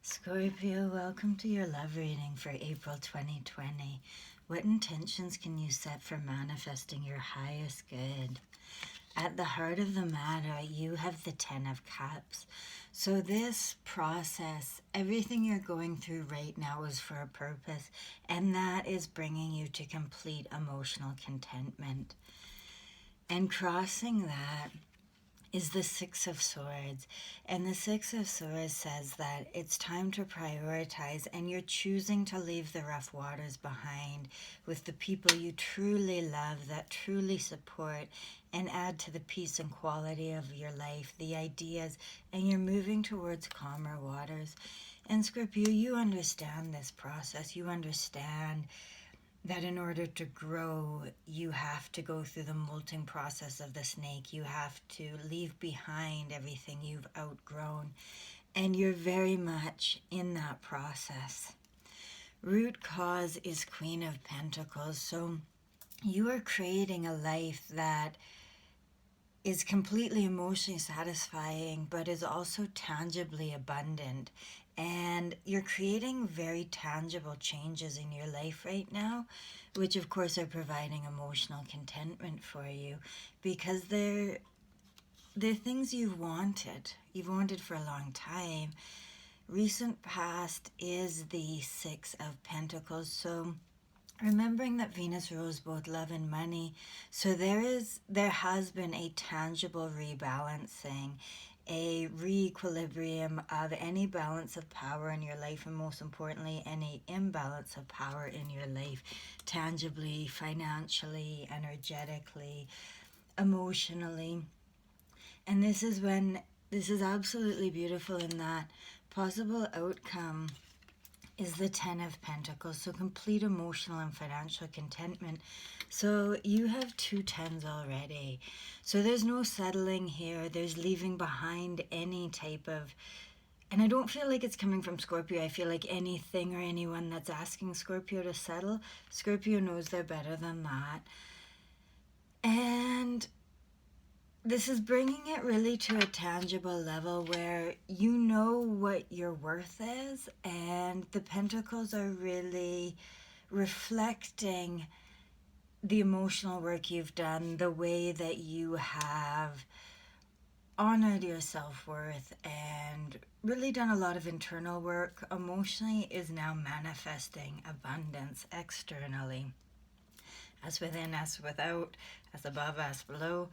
Scorpio, welcome to your love reading for April 2020. What intentions can you set for manifesting your highest good? At the heart of the matter, you have the 10 of Cups. So this process, everything you're going through right now is for a purpose, and that is bringing you to complete emotional contentment. And crossing that is the Six of Swords. And the Six of Swords says that it's time to prioritize, and you're choosing to leave the rough waters behind with the people you truly love, that truly support, and add to the peace and quality of your life, the ideas, and you're moving towards calmer waters. And Scorpio, you understand this process. You understand that in order to grow, you have to go through the molting process of the snake. You have to leave behind everything you've outgrown. And you're very much in that process. Root cause is Queen of Pentacles. So you are creating a life that is completely emotionally satisfying, but is also tangibly abundant. And you're creating very tangible changes in your life right now, which of course are providing emotional contentment for you, because they're things you've wanted for a long time. Recent past is the Six of Pentacles. So remembering that Venus rules both love and money, so there has been a tangible rebalancing, a re-equilibrium of any balance of power in your life, and most importantly, any imbalance of power in your life, tangibly, financially, energetically, emotionally. And this is absolutely beautiful in that possible outcome is the 10 of Pentacles, so complete emotional and financial contentment. So you have two tens already. So there's no settling here. There's leaving behind any type of, and I don't feel like it's coming from Scorpio. I feel like anything or anyone that's asking Scorpio to settle, Scorpio knows they're better than that. And this is bringing it really to a tangible level where you know what your worth is, and the Pentacles are really reflecting the emotional work you've done, the way that you have honored your self-worth and really done a lot of internal work. Emotionally is now manifesting abundance externally. As within, as without, as above, as below.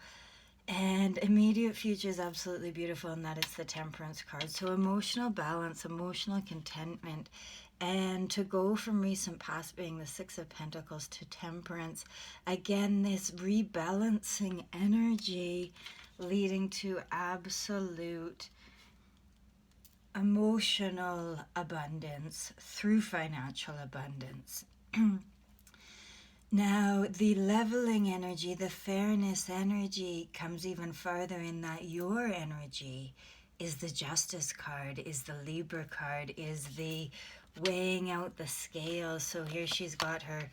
And immediate future is absolutely beautiful in that it's the Temperance card. So emotional balance, emotional contentment, and to go from recent past being the Six of Pentacles to Temperance, again, this rebalancing energy leading to absolute emotional abundance through financial abundance. Now, the leveling energy, the fairness energy comes even farther in that your energy is the Justice card, is the Libra card, is the weighing out the scales. So here she's got her,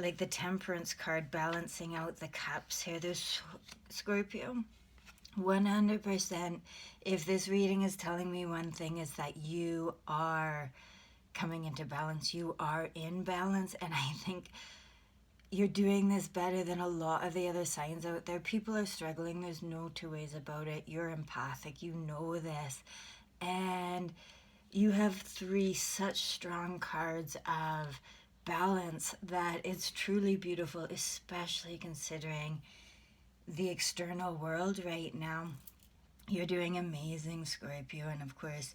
like the Temperance card, balancing out the cups here. There's Scorpio. 100%, if this reading is telling me one thing, is that you are coming into balance. You are in balance, and I think you're doing this better than a lot of the other signs out there. People are struggling. There's no two ways about it. You're empathic. You know this. And you have three such strong cards of balance that it's truly beautiful, especially considering the external world right now. You're doing amazing, Scorpio. And of course,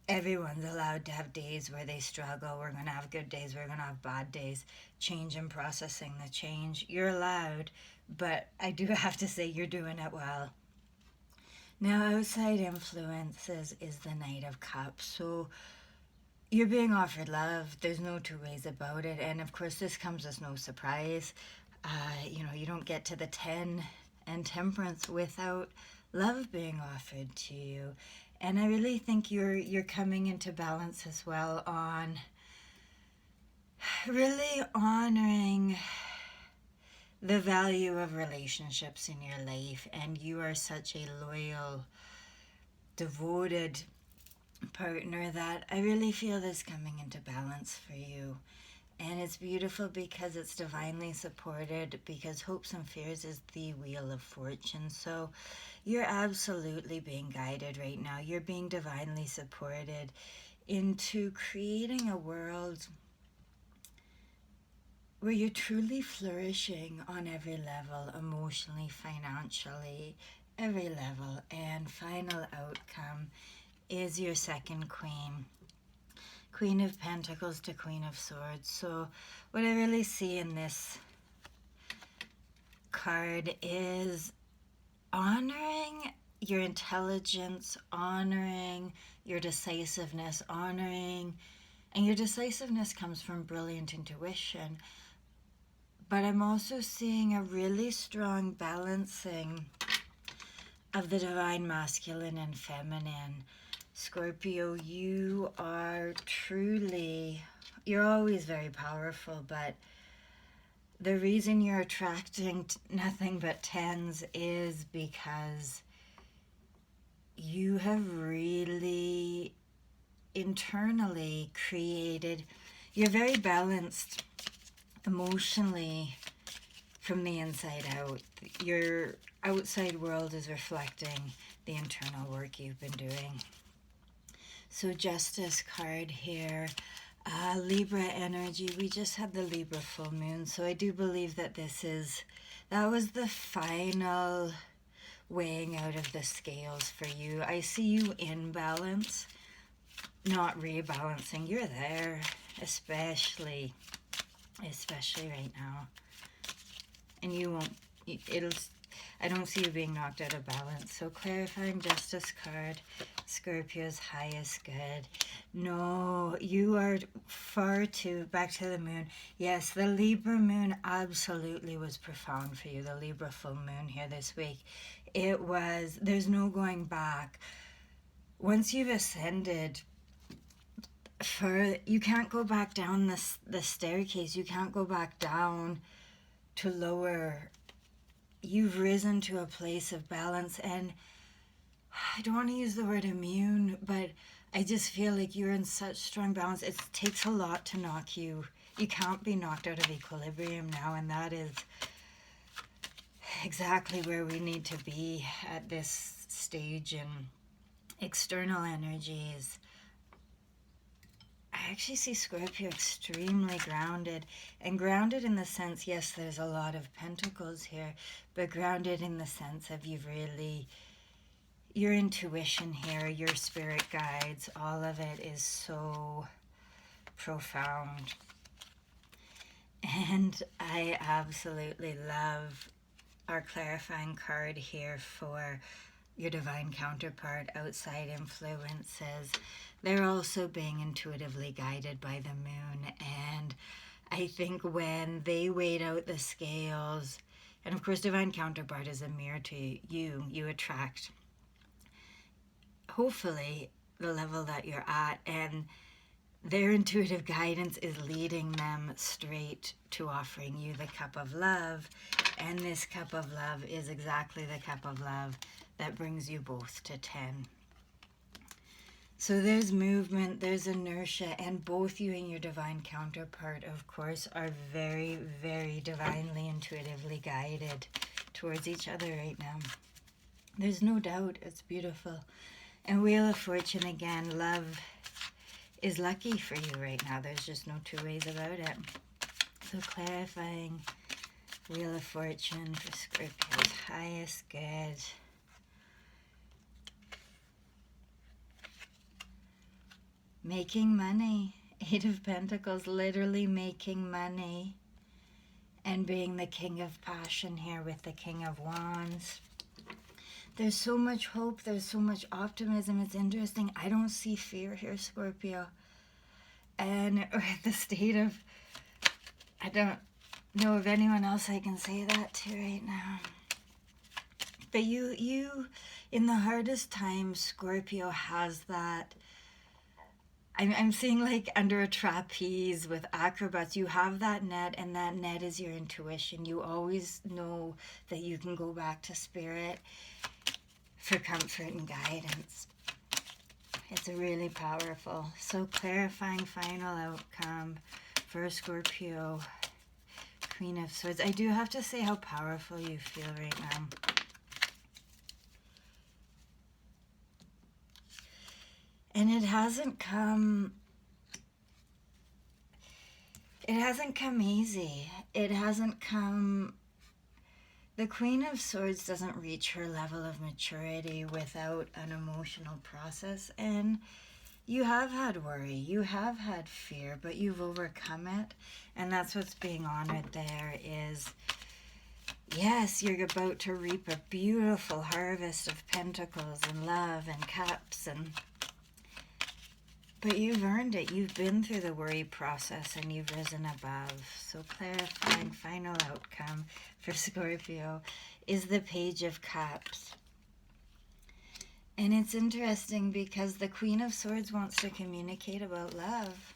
everyone's allowed to have days where they struggle. We're going to have good days. We're going to have bad days. Change and processing the change. You're allowed, but I do have to say you're doing it well. Now, outside influences is the Knight of Cups. So you're being offered love. There's no two ways about it. And of course, this comes as no surprise. You don't get to the 10 and Temperance without love being offered to you. And I really think you're coming into balance as well on really honoring the value of relationships in your life. And you are such a loyal, devoted partner that I really feel is coming into balance for you. And it's beautiful because it's divinely supported, because hopes and fears is the wheel of fortune. So you're absolutely being guided right now. You're being divinely supported into creating a world where you're truly flourishing on every level, emotionally, financially, every level. And final outcome is your second queen. Queen of Pentacles to Queen of Swords. So what I really see in this card is honoring your intelligence, honoring your decisiveness, honoring, and your decisiveness comes from brilliant intuition. But I'm also seeing a really strong balancing of the divine masculine and feminine. Scorpio, you are truly, you're always very powerful, but the reason you're attracting nothing but tens is because you have really internally created, you're very balanced emotionally from the inside out. Your outside world is reflecting the internal work you've been doing. So Justice card here, Libra energy. We just had the Libra full moon, so I do believe that that was the final weighing out of the scales for you. I see you in balance, not rebalancing. You're there, especially right now. And you won't, I don't see you being knocked out of balance. So clarifying Justice card, Scorpio's highest good. No, you are far too, back to the moon. Yes, the Libra moon absolutely was profound for you. The Libra full moon here this week. It was, there's no going back. Once you've ascended, you can't go back down the staircase. You can't go back down to lower. You've risen to a place of balance, and I don't want to use the word immune, but I just feel like you're in such strong balance. It takes a lot to knock you. You can't be knocked out of equilibrium now, and that is exactly where we need to be at this stage in external energies. I actually see Scorpio extremely grounded, and grounded in the sense, yes, there's a lot of pentacles here, but grounded in the sense of your intuition here, your spirit guides, all of it is so profound. And I absolutely love our clarifying card here for your divine counterpart, outside influences. They're also being intuitively guided by the moon. And I think when they weighed out the scales, and of course divine counterpart is a mirror to you, you attract hopefully the level that you're at, and their intuitive guidance is leading them straight to offering you the cup of love. And this cup of love is exactly the cup of love that brings you both to 10. So there's movement, there's inertia, and both you and your divine counterpart, of course, are very, very divinely, intuitively guided towards each other right now. There's no doubt. It's beautiful. And Wheel of Fortune again, love is lucky for you right now. There's just no two ways about it. So clarifying Wheel of Fortune for Scorpio's highest good. Making money. Eight of Pentacles, literally making money. And being the King of Passion here with the King of Wands. There's so much hope. There's so much optimism. It's interesting. I don't see fear here, Scorpio. And the state of, I don't know of anyone else I can say that to right now. But you, in the hardest times, Scorpio has that. I'm seeing like under a trapeze with acrobats, you have that net, and that net is your intuition. You always know that you can go back to spirit for comfort and guidance. It's really powerful. So clarifying final outcome for Scorpio, Queen of Swords. I do have to say how powerful you feel right now. And it hasn't come easy. It hasn't come... The Queen of Swords doesn't reach her level of maturity without an emotional process. And you have had worry, you have had fear, but you've overcome it. And that's what's being honored there is, yes, you're about to reap a beautiful harvest of pentacles and love and cups, but you've earned it. You've been through the worry process and you've risen above. So clarifying final outcome for Scorpio is the Page of Cups. And it's interesting because the Queen of Swords wants to communicate about love.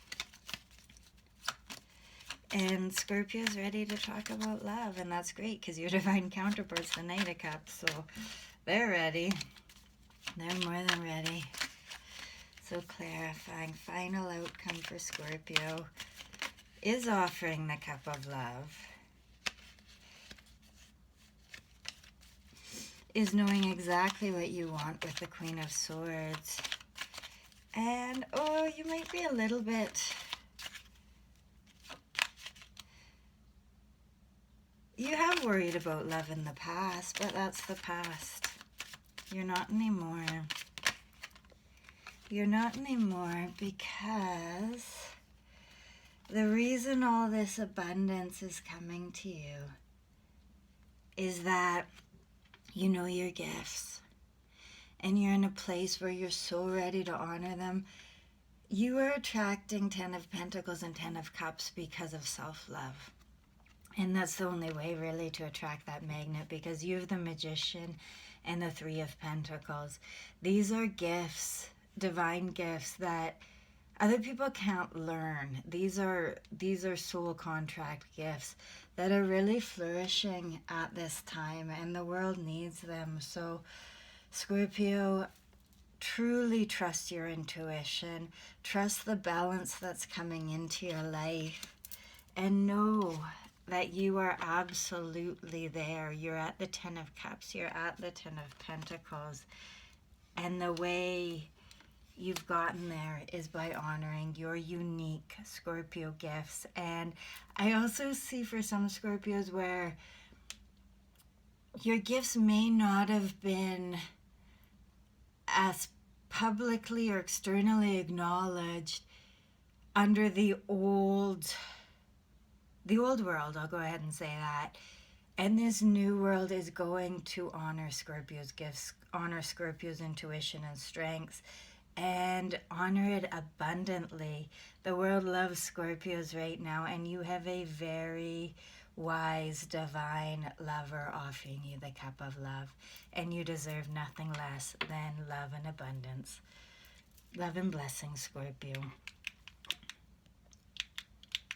And Scorpio's ready to talk about love, and that's great because your divine counterpart's the Knight of Cups, so they're ready. They're more than ready. So clarifying final outcome for Scorpio is offering the Cup of Love. Is knowing exactly what you want with the Queen of Swords. And, oh, you might be a little bit... You have worried about love in the past, but that's the past. You're not anymore. You're not anymore because the reason all this abundance is coming to you is that you know your gifts and you're in a place where you're so ready to honor them. You are attracting 10 of Pentacles and 10 of Cups because of self-love. And that's the only way really to attract that magnet, because you have the Magician and the 3 of Pentacles. These are gifts, divine gifts that other people can't learn. These are soul contract gifts that are really flourishing at this time, and the world needs them. So Scorpio, truly trust your intuition, trust the balance that's coming into your life, and know that you are absolutely there. You're at the 10 of Cups, you're at the 10 of Pentacles, and the way you've gotten there is by honoring your unique Scorpio gifts. And I also see for some Scorpios where your gifts may not have been as publicly or externally acknowledged under the old world, I'll go ahead and say that. And this new world is going to honor Scorpio's gifts, honor Scorpio's intuition and strengths, and honor it abundantly. The world loves Scorpios right now, and you have a very wise, divine lover offering you the Cup of Love, and you deserve nothing less than love and abundance. Love and blessings, Scorpio.